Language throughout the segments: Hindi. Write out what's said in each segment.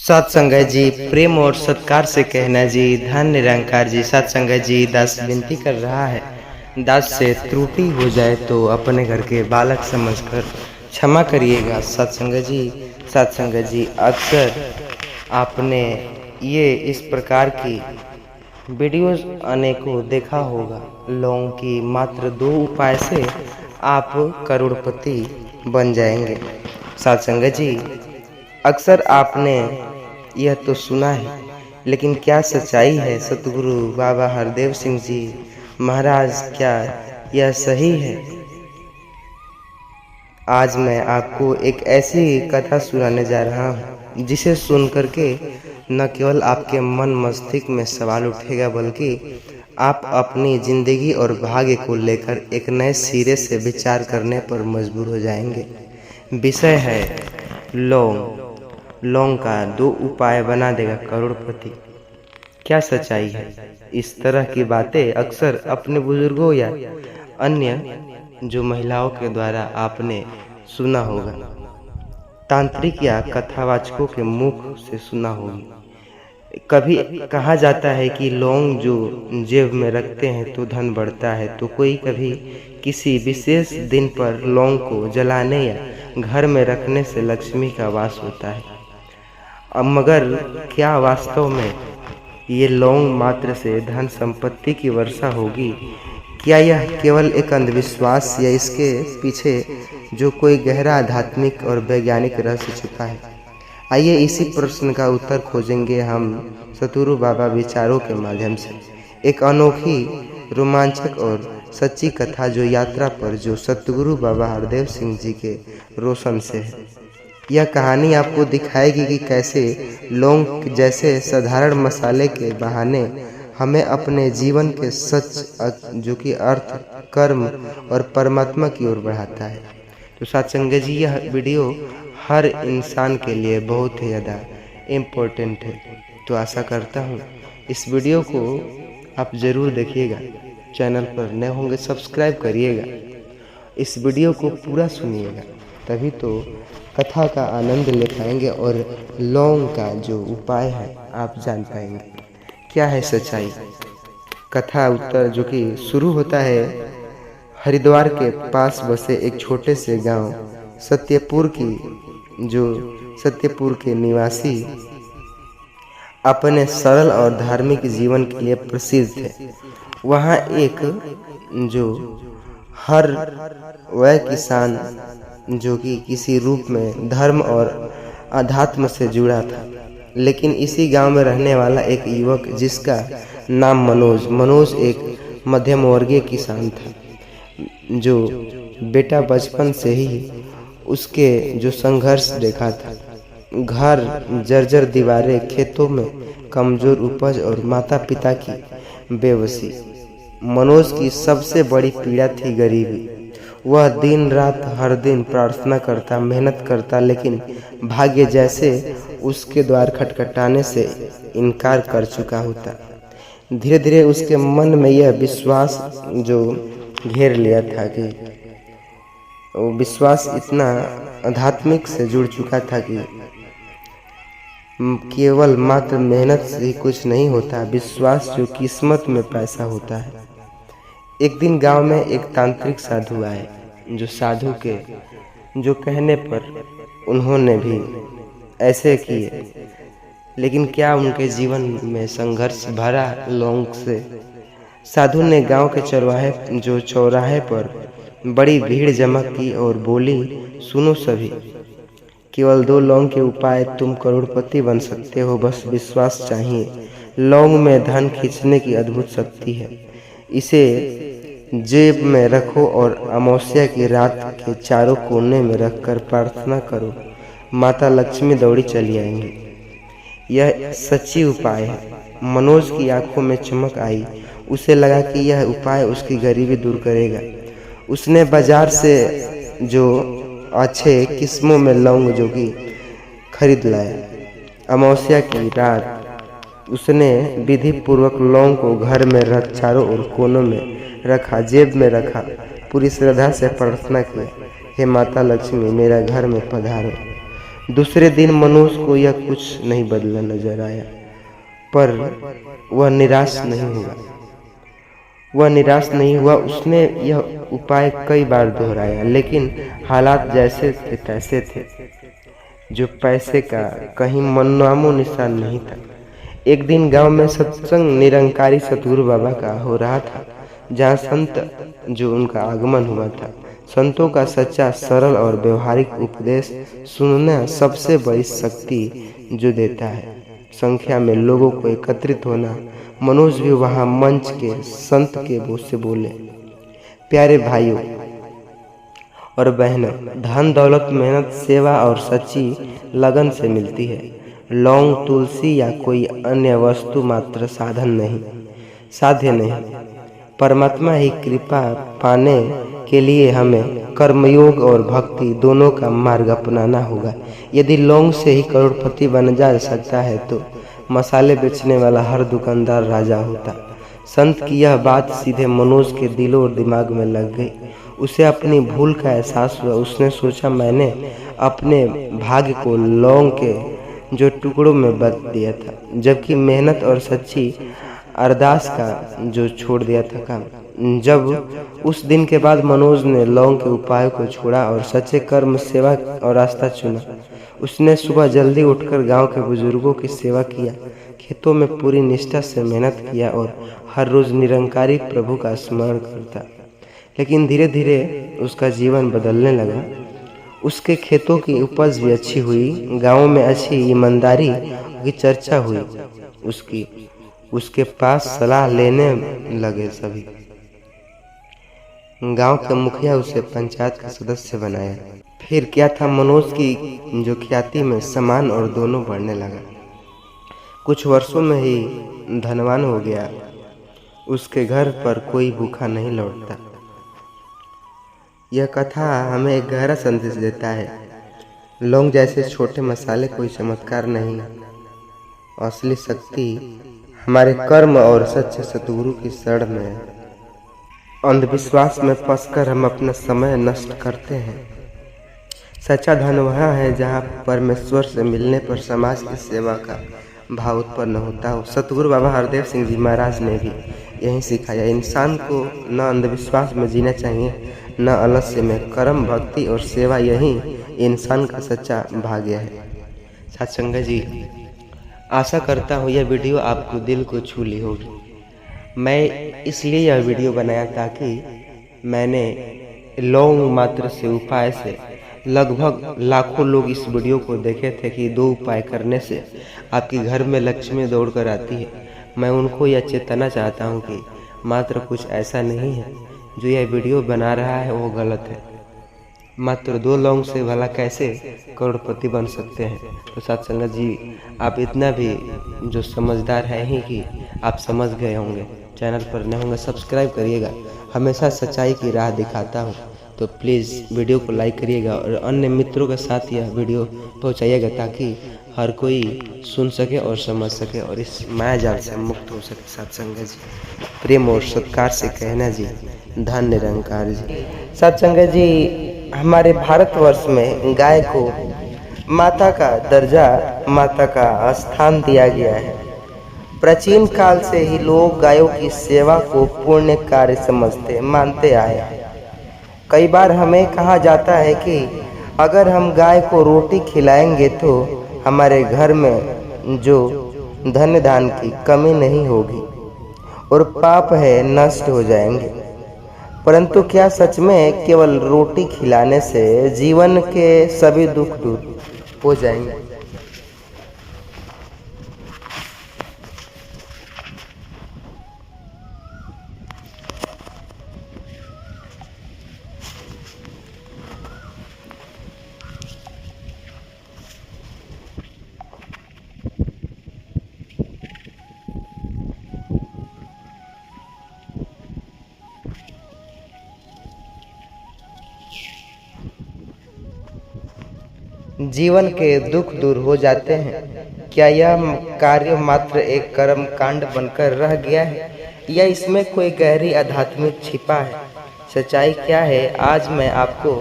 सत्संगत जी प्रेम और सत्कार से कहना जी धन निरंकार जी। सत्संगत जी दास विनती कर रहा है, दास से त्रुटि हो जाए तो अपने घर के बालक समझकर क्षमा करिएगा। सत्संगत जी अक्सर आपने ये इस प्रकार की वीडियोस अनेकों देखा होगा। लोगों की मात्र 2 उपाय से आप करोड़पति बन जाएंगे। सत्संगत जी अक्सर आपने यह तो सुना है, लेकिन क्या सच्चाई है? सतगुरु बाबा हरदेव सिंह जी महाराज, क्या यह सही है? आज मैं आपको एक ऐसी कथा सुनाने जा रहा हूँ जिसे सुनकर के न केवल आपके मन मस्तिष्क में सवाल उठेगा, बल्कि आप अपनी जिंदगी और भाग्य को लेकर एक नए सिरे से विचार करने पर मजबूर हो जाएंगे। विषय है लौंग का 2 उपाय बना देगा करोड़पति। क्या सच्चाई है? इस तरह की बातें अक्सर अपने बुजुर्गों या अन्य जो महिलाओं के द्वारा आपने सुना होगा, तांत्रिक या कथावाचकों के मुख से सुना होगी। कभी कहा जाता है कि लौंग जो जेब में रखते हैं तो धन बढ़ता है, तो कोई कभी किसी विशेष दिन पर लौंग को जलाने या घर में रखने से लक्ष्मी का वास होता है। अब मगर क्या वास्तव में ये लौंग मात्र से धन संपत्ति की वर्षा होगी? क्या यह केवल एक अंधविश्वास या इसके पीछे जो कोई गहरा आध्यात्मिक और वैज्ञानिक रहस्य छुपा है? आइए इसी प्रश्न का उत्तर खोजेंगे हम सतगुरु बाबा विचारों के माध्यम से। एक अनोखी, रोमांचक और सच्ची कथा जो यात्रा पर जो सतगुरु बाबा हरदेव सिंह जी के रोशन से है। यह कहानी आपको दिखाएगी कि कैसे लौंग जैसे साधारण मसाले के बहाने हमें अपने जीवन के सच जो कि अर्थ, कर्म और परमात्मा की ओर बढ़ाता है। तो सत्संगत जी यह वीडियो हर इंसान के लिए बहुत ही ज़्यादा इम्पोर्टेंट है। तो आशा करता हूँ इस वीडियो को आप ज़रूर देखिएगा। चैनल पर नए होंगे सब्सक्राइब करिएगा। इस वीडियो को पूरा सुनिएगा, तभी तो कथा का आनंद ले पाएंगे और लौंग का जो उपाय है आप जान पाएंगे। क्या है सच्चाई? कथा उत्तर जो कि शुरू होता है हरिद्वार के पास बसे एक छोटे से गांव सत्यपुर के निवासी अपने सरल और धार्मिक जीवन के लिए प्रसिद्ध थे। वहाँ एक जो हर वह किसान जो कि किसी रूप में धर्म और अध्यात्म से जुड़ा था, लेकिन इसी गांव में रहने वाला एक युवक जिसका नाम मनोज एक मध्यम वर्गीय किसान था, जो बेटा बचपन से ही उसके जो संघर्ष देखा था। घर जर्जर दीवारें, खेतों में कमजोर उपज और माता पिता की बेबसी। मनोज की सबसे बड़ी पीड़ा थी गरीबी। वह दिन रात हर दिन प्रार्थना करता, मेहनत करता, लेकिन भाग्य जैसे उसके द्वार खटखटाने से इनकार कर चुका होता। धीरे धीरे उसके मन में यह विश्वास जो घेर लिया था कि वो विश्वास इतना आध्यात्मिक से जुड़ चुका था कि केवल मात्र मेहनत से ही कुछ नहीं होता, विश्वास जो किस्मत में पैसा होता है। एक दिन गांव में एक तांत्रिक साधु आए, जो साधु के जो कहने पर उन्होंने भी ऐसे किए, लेकिन क्या उनके जीवन में संघर्ष भरा लौंग से। साधु ने गांव के चौराहे पर बड़ी भीड़ जमा की और बोली, सुनो सभी, केवल 2 लौंग के उपाय तुम करोड़पति बन सकते हो, बस विश्वास चाहिए। लौंग में धन खींचने की अद्भुत शक्ति है। इसे जेब में रखो और अमावस्या की रात के चारों कोने में रखकर प्रार्थना करो, माता लक्ष्मी दौड़ी चली आएंगी। यह सच्ची उपाय है। मनोज की आंखों में चमक आई। उसे लगा कि यह उपाय उसकी गरीबी दूर करेगा। उसने बाजार से जो अच्छे किस्मों में लौंग जो कि खरीद लाया। अमावस्या की रात उसने विधि पूर्वक लौंग को घर में रख चारों ओर कोनों में रखा, जेब में रखा, पूरी श्रद्धा से प्रार्थना की, हे माता लक्ष्मी मेरा घर में पधारो। दूसरे दिन मनुष्य को यह कुछ नहीं बदला नजर आया, पर वह निराश नहीं हुआ। उसने यह उपाय कई बार दोहराया, लेकिन हालात जैसे थे तैसे थे। जो पैसे का कहीं नामो निशान नहीं था। एक दिन गांव में सत्संग निरंकारी सतगुरु बाबा का हो रहा था, जहां संत जो उनका आगमन हुआ था। संतों का सच्चा, सरल और व्यवहारिक उपदेश सुनना सबसे बड़ी शक्ति जो देता है। संख्या में लोगों को एकत्रित होना। मनोज भी वहां मंच के संत के मुंह से बोले, प्यारे भाइयों और बहनों, धन दौलत मेहनत, सेवा और सच्ची लगन से मिलती है। लौंग, तुलसी या कोई अन्य वस्तु मात्र साध्य नहीं। परमात्मा ही कृपा पाने के लिए हमें कर्मयोग और भक्ति दोनों का मार्ग अपनाना होगा। यदि लौंग से ही करोड़पति बन जा सकता है तो मसाले बेचने वाला हर दुकानदार राजा होता। संत की यह बात सीधे मनोज के दिलों और दिमाग में लग गई। उसे अपनी भूल का एहसास हुआ। उसने सोचा, मैंने अपने भाग्य को लौंग के जो टुकड़ों में बदल दिया था, जबकि मेहनत और सच्ची अरदास का जो छोड़ दिया था काम। जब उस दिन के बाद मनोज ने लौंग के उपाय को छोड़ा और सच्चे कर्म, सेवा और रास्ता चुना। उसने सुबह जल्दी उठकर गांव के बुजुर्गों की सेवा किया, खेतों में पूरी निष्ठा से मेहनत किया और हर रोज निरंकारी प्रभु का स्मरण करता। लेकिन धीरे धीरे उसका जीवन बदलने लगा। उसके खेतों की उपज भी अच्छी हुई, गांव में अच्छी ईमानदारी की चर्चा हुई। उसके पास सलाह लेने लगे सभी। गांव के मुखिया उसे पंचायत का सदस्य बनाया। फिर क्या था, मनोज की जो ख्याति में सम्मान और दोनों बढ़ने लगा। कुछ वर्षों में ही धनवान हो गया। उसके घर पर कोई भूखा नहीं लौटता। यह कथा हमें एक गहरा संदेश देता है। लौंग जैसे छोटे मसाले कोई चमत्कार नहीं, असली शक्ति हमारे कर्म और सच्चे सतगुरु की शरण में है। अंधविश्वास में फंसकर हम अपना समय नष्ट करते हैं। सच्चा धन वहाँ है जहाँ परमेश्वर से मिलने पर समाज की सेवा का भाव उत्पन्न होता हो। सतगुरु बाबा हरदेव सिंह जी महाराज ने भी यही सिखाया। इंसान को न अंधविश्वास में जीना चाहिए, न आलस्य में। कर्म, भक्ति और सेवा यही इंसान का सच्चा भाग्य है। सत्संग जी, आशा करता हूँ यह वीडियो आपको दिल को छू ली होगी। मैं इसलिए यह वीडियो बनाया ताकि मैंने लौंग मात्र से उपाय से लगभग लाखों लोग इस वीडियो को देखे थे कि 2 उपाय करने से आपके घर में लक्ष्मी दौड़ कर आती है। मैं उनको यह चेतना चाहता हूँ कि मात्र कुछ ऐसा नहीं है, जो यह वीडियो बना रहा है वो गलत है। मात्र 2 लौंग से भला कैसे करोड़पति बन सकते हैं। तो सत्संग जी, आप इतना भी जो समझदार है ही कि आप समझ गए होंगे। चैनल पर नए होंगे सब्सक्राइब करिएगा। हमेशा सच्चाई की राह दिखाता हूँ, तो प्लीज़ वीडियो को लाइक करिएगा और अन्य मित्रों के साथ यह वीडियो पहुँचाइएगा ताकि हर कोई सुन सके और समझ सके और इस माया जाल से मुक्त हो सके। सत्संग जी, प्रेम और सत्कार से कहना जी, धन निरंकार जी। सत्संग जी, हमारे भारतवर्ष में गाय को माता का दर्जा, माता का स्थान दिया गया है। प्राचीन काल से ही लोग गायों की सेवा को पुण्य कार्य समझते मानते आए हैं। कई बार हमें कहा जाता है कि अगर हम गाय को रोटी खिलाएंगे तो हमारे घर में जो धन धान की कमी नहीं होगी और पाप है नष्ट हो जाएंगे। परंतु क्या सच में केवल रोटी खिलाने से जीवन के सभी दुख दूर हो जाएंगे? जीवन के दुख दूर हो जाते हैं। क्या यह कार्य मात्र एक कर्म कांड बनकर रह गया है या इसमें कोई गहरी आध्यात्मिक छिपा है? सच्चाई क्या है, आज मैं आपको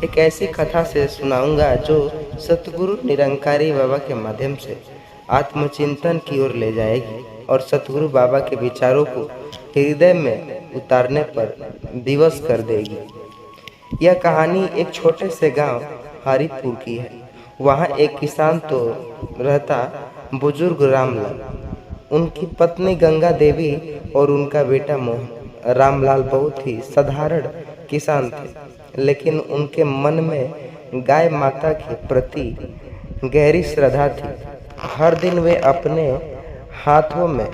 एक ऐसी कथा से सुनाऊंगा जो सतगुरु निरंकारी बाबा के माध्यम से आत्मचिंतन की ओर ले जाएगी और सतगुरु बाबा के विचारों को हृदय में उतारने पर विवश कर देगी। यह कहानी एक छोटे से गांव हरिपुर की है। वहाँ एक किसान तो रहता बुजुर्ग रामलाल, उनकी पत्नी गंगा देवी और उनका बेटा मोहन। रामलाल बहुत ही साधारण किसान थे, लेकिन उनके मन में गाय माता के प्रति गहरी श्रद्धा थी। हर दिन वे अपने हाथों में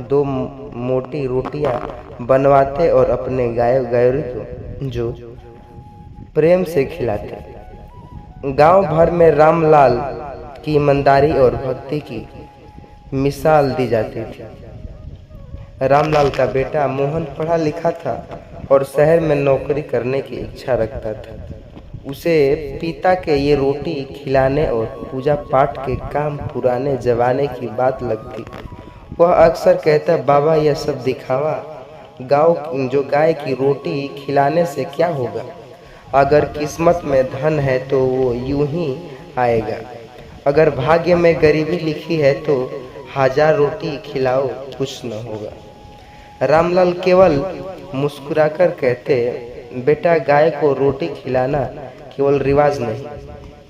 2 मोटी रोटियां बनवाते और अपने गाय गौरी को जो प्रेम से खिलाते। गांव भर में रामलाल की ईमानदारी और भक्ति की मिसाल दी जाती थी। रामलाल का बेटा मोहन पढ़ा लिखा था और शहर में नौकरी करने की इच्छा रखता था। उसे पिता के ये रोटी खिलाने और पूजा पाठ के काम पुराने जमाने की बात लगती। वह अक्सर कहता, बाबा यह सब दिखावा, गाय की रोटी खिलाने से क्या होगा? अगर किस्मत में धन है तो वो यूं ही आएगा, अगर भाग्य में गरीबी लिखी है तो 1000 रोटी खिलाओ कुछ न होगा। रामलाल केवल मुस्कुराकर कहते, बेटा गाय को रोटी खिलाना केवल रिवाज नहीं,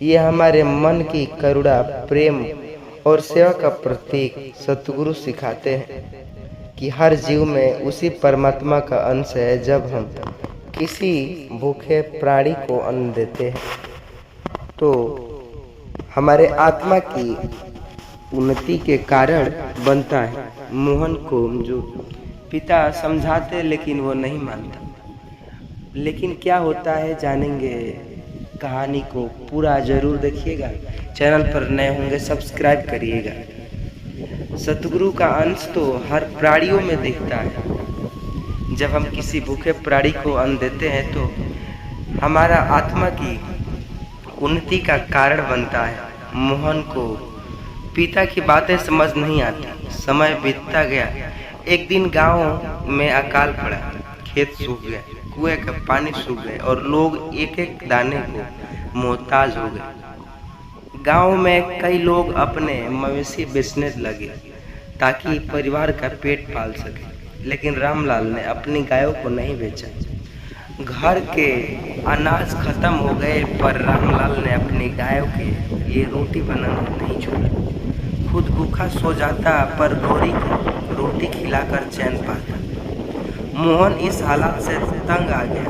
ये हमारे मन की करुणा, प्रेम और सेवा का प्रतीक। सतगुरु सिखाते हैं कि हर जीव में उसी परमात्मा का अंश है। जब हम किसी भूखे प्राणी को अन्न देते हैं तो हमारे आत्मा की उन्नति के कारण बनता है। मोहन को जो पिता समझाते लेकिन वो नहीं मानता। लेकिन क्या होता है जानेंगे। कहानी को पूरा जरूर देखिएगा। चैनल पर नए होंगे सब्सक्राइब करिएगा। सतगुरु का अंश तो हर प्राणियों में दिखता है। जब हम किसी भूखे प्राणी को अन्न देते हैं तो हमारा आत्मा की उन्नति का कारण बनता है। मोहन को पिता की बातें समझ नहीं आती। समय बीतता गया। एक दिन गांव में अकाल पड़ा, खेत सूख गए, कुएं का पानी सूख गए और लोग एक एक दाने को मोहताज हो गए। गांव में कई लोग अपने मवेशी बेचने लगे ताकि परिवार का पेट पाल सके, लेकिन रामलाल ने अपनी गायों को नहीं बेचा। घर के अनाज खत्म हो गए पर रामलाल ने अपनी गायों के लिए रोटी बनाना नहीं छोड़ा। खुद भूखा सो जाता पर गौरी को रोटी खिलाकर चैन पाता। मोहन इस हालात से तंग आ गया।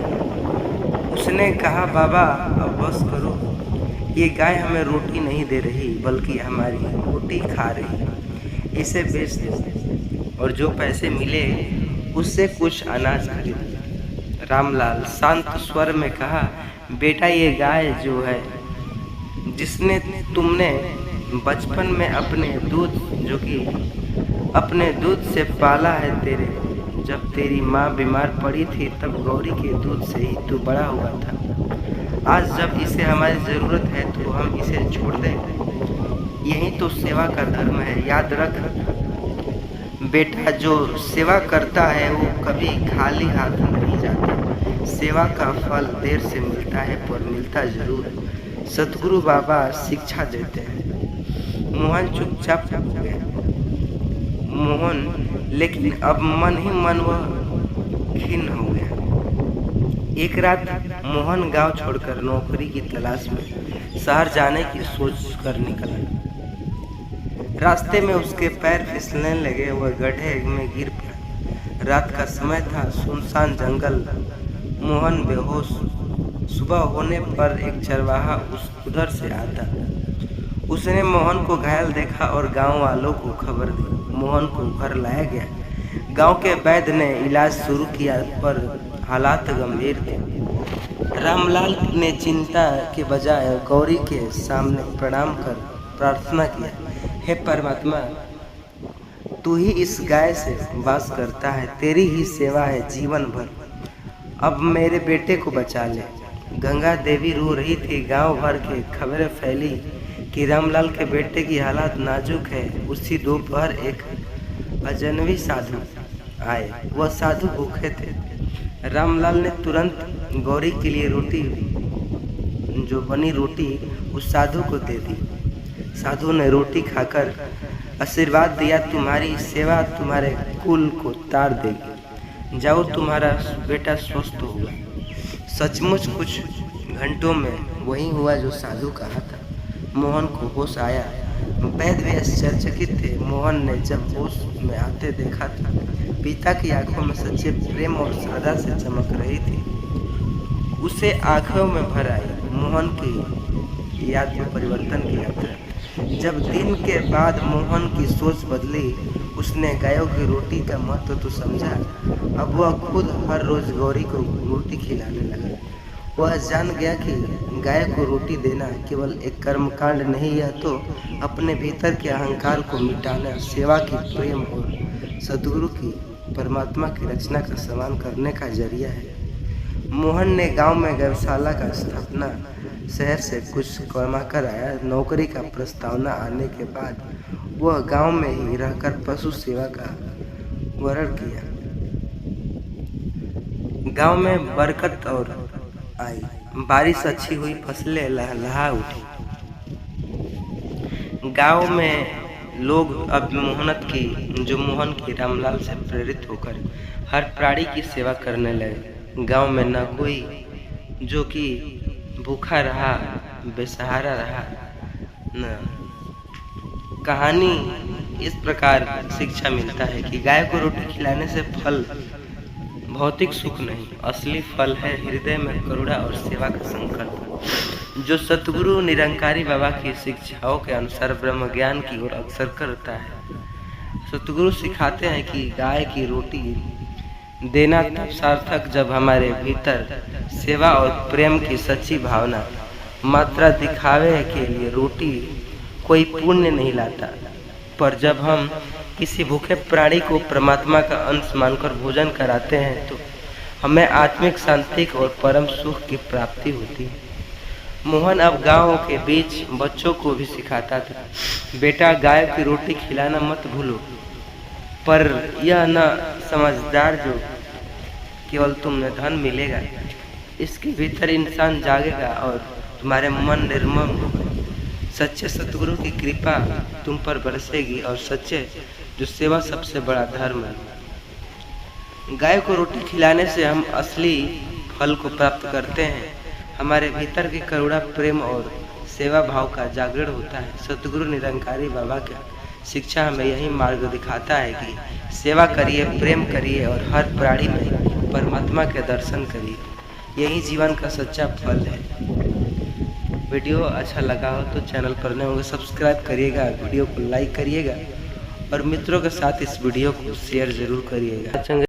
उसने कहा, बाबा अब बस करो, ये गाय हमें रोटी नहीं दे रही बल्कि हमारी रोटी खा रही। इसे बेच दो और जो पैसे मिले उससे कुछ अनाज खरीदो। रामलाल शांत स्वर में कहा, बेटा ये गाय जो है जिसने तुमने बचपन में अपने दूध से पाला है, जब तेरी माँ बीमार पड़ी थी तब गौरी के दूध से ही तू बड़ा हुआ था। आज जब इसे हमारी ज़रूरत है तो हम इसे छोड़ दें। यही तो सेवा का धर्म है। याद रख बेटा, जो सेवा करता है वो कभी खाली हाथ नहीं जाता। सेवा का फल देर से मिलता है पर मिलता जरूर। सतगुरु बाबा शिक्षा देते हैं। मोहन चुपचाप हो गया। लेकिन अब मन ही मन वह खिन्न हो गया। एक रात मोहन गांव छोड़कर नौकरी की तलाश में शहर जाने की सोच कर निकला। रास्ते में उसके पैर फिसलने लगे, वह गड्ढे में गिर पड़ा। रात का समय था, सुनसान जंगल। मोहन बेहोश। सुबह होने पर एक चरवाहा उधर से आता। उसने मोहन को घायल देखा और गांव वालों को खबर दी। मोहन को घर लाया गया। गांव के वैद्य ने इलाज शुरू किया पर हालात गंभीर थे। रामलाल ने चिंता के बजाय गौरी के सामने प्रणाम कर प्रार्थना किया, हे परमात्मा, तू ही इस गाय से वास करता है, तेरी ही सेवा है जीवन भर। अब मेरे बेटे को बचा ले। गंगा देवी रो रही थी। गांव भर के खबरें फैली कि रामलाल के बेटे की हालत नाजुक है। उसी दोपहर एक अजनबी साधु आए। वह साधु भूखे थे। रामलाल ने तुरंत गौरी के लिए रोटी, जो बनी रोटी, उस साधु को दे दी। साधु ने रोटी खाकर आशीर्वाद दिया, तुम्हारी सेवा तुम्हारे कुल को तार देगी, जाओ तुम्हारा बेटा स्वस्थ होगा। सचमुच कुछ घंटों में वही हुआ जो साधु कहा था। मोहन को होश आया। वैद्य भी आश्चर्यचकित थे। मोहन ने जब होश में आते देखा था, पिता की आंखों में सच्चे प्रेम और श्रद्धा से चमक रही थी। उसे आंखों में भर आई मोहन की याद में परिवर्तन की यात्रा। जब दिन के बाद मोहन की सोच बदली, उसने गायों की रोटी का महत्व तो समझा। अब वह खुद हर रोज गौरी को रोटी खिलाने लगा। वह जान गया कि गाय को रोटी देना केवल एक कर्मकांड नहीं, यह तो अपने भीतर के अहंकार को मिटाना, सेवा की प्रेम और सद्गुरु की परमात्मा की रचना का सम्मान करने का जरिया है। मोहन ने गांव में गौशाला का स्थापना, शहर से कुछ कमाकर आया। नौकरी का प्रस्तावना आने के बाद वह गांव में ही रहकर पशु सेवा का वर्ण किया। गांव में बरकत और आई, बारिश अच्छी हुई, फसलें लहलहा उठी। गांव में लोग अब मोहन की रामलाल से प्रेरित होकर हर प्राणी की सेवा करने लगे। गांव में न कोई जो कि भूखा रहा, बेसहारा रहा न। कहानी इस प्रकार शिक्षा मिलता है कि गाय को रोटी खिलाने से फल भौतिक सुख नहीं, असली फल है हृदय में करुणा और सेवा का संकल्प, जो सतगुरु निरंकारी बाबा की शिक्षाओं के अनुसार ब्रह्म ज्ञान की ओर अग्रसर करता है। सतगुरु सिखाते हैं कि गाय की रोटी देना तब सार्थक जब हमारे भीतर सेवा और प्रेम की सच्ची भावना। मात्रा दिखावे के लिए रोटी कोई पुण्य नहीं लाता, पर जब हम किसी भूखे प्राणी को परमात्मा का अंश मानकर भोजन कराते हैं तो हमें आत्मिक शांति और परम सुख की प्राप्ति होती है। मोहन अब गांव के बीच बच्चों को भी सिखाता था, बेटा गाय की रोटी खिलाना मत भूलो, पर यह न समझदार जो केवल तुम्हें धन मिलेगा, इसके भीतर इंसान जागेगा और तुम्हारे मन निर्मल होगा। सच्चे सतगुरु की कृपा तुम पर बरसेगी और सच्चे जो सेवा सबसे बड़ा धर्म है। गाय को रोटी खिलाने से हम असली फल को प्राप्त करते हैं। हमारे भीतर की करुणा, प्रेम और सेवा भाव का जागरण होता है। सतगुरु निरंकारी बाबा का शिक्षा हमें यही मार्ग दिखाता है कि सेवा करिए, प्रेम करिए और हर प्राणी में परमात्मा के दर्शन करिए। यही जीवन का सच्चा फल है। वीडियो अच्छा लगा हो तो चैनल पर नए होंगे सब्सक्राइब करिएगा, वीडियो को लाइक करिएगा और मित्रों के साथ इस वीडियो को शेयर जरूर करिएगा।